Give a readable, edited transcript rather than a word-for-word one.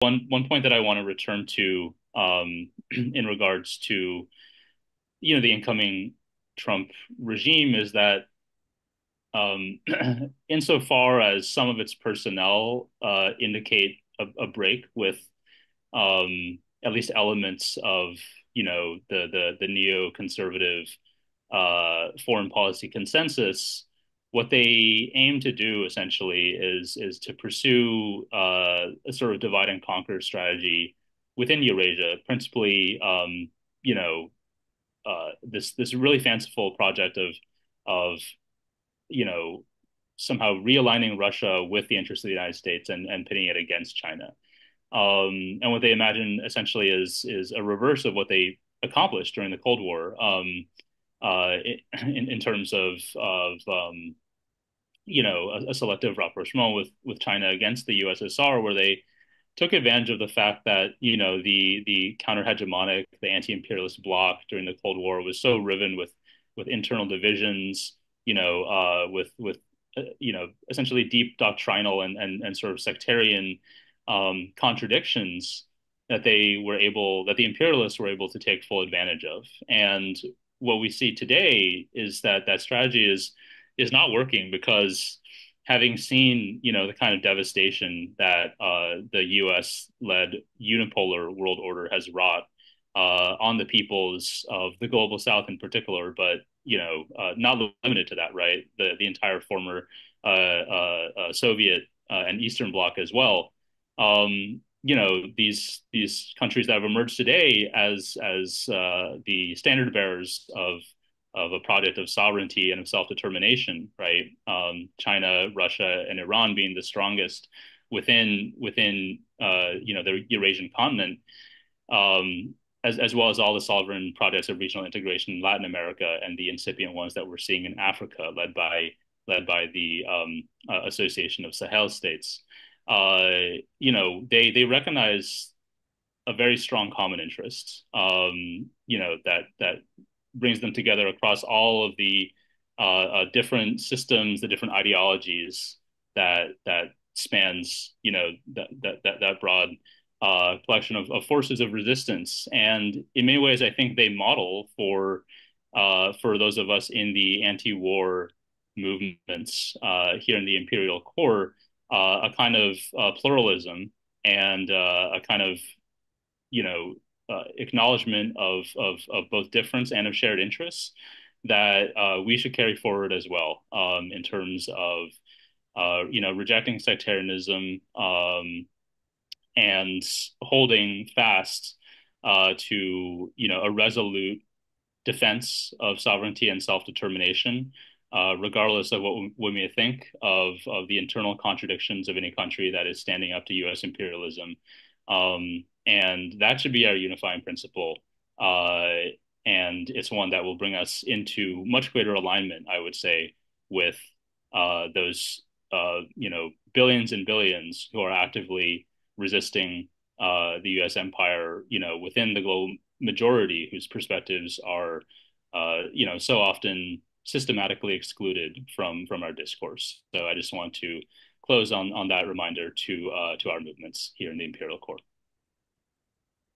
One point that I want to return to in regards to the incoming Trump regime is that um, insofar as some of its personnel indicate a break with at least elements of the neoconservative foreign policy consensus, what they aim to do essentially is to pursue a sort of divide and conquer strategy within Eurasia, principally this really fanciful project of you know somehow realigning Russia with the interests of the United States and pitting it against China. And what they imagine essentially is a reverse of what they accomplished during the Cold War, in terms of a selective rapprochement with China against the USSR, where they took advantage of the fact that the counter-hegemonic, the anti-imperialist bloc during the Cold War was so riven with internal divisions, essentially deep doctrinal and sort of sectarian contradictions that the imperialists were able to take full advantage of. And what we see today is that that strategy is not working because having seen, the kind of devastation that the U.S.-led unipolar world order has wrought on the peoples of the global South in particular, but not limited to that, right? The entire former Soviet and Eastern Bloc as well. These countries that have emerged today as the standard bearers of a project of sovereignty and of self-determination, right? China, Russia, and Iran being the strongest within the Eurasian continent, as well as all the sovereign projects of regional integration in Latin America and the incipient ones that we're seeing in Africa, led by the Association of Sahel States. They recognize a very strong common interest, that brings them together across all of the different systems, the different ideologies that spans, that broad collection of forces of resistance. And in many ways, I think they model for those of us in the anti-war movements here in the imperial core, a kind of pluralism and a kind of acknowledgement of both difference and of shared interests that we should carry forward as well, in terms of rejecting sectarianism, and holding fast to a resolute defense of sovereignty and self-determination, regardless of what we may think of the internal contradictions of any country that is standing up to U.S. imperialism. And that should be our unifying principle. And it's one that will bring us into much greater alignment, I would say, with those billions and billions who are actively resisting the U.S. empire, within the global majority whose perspectives are, so often systematically excluded from our discourse. So I just want to close on that reminder to our movements here in the imperial core.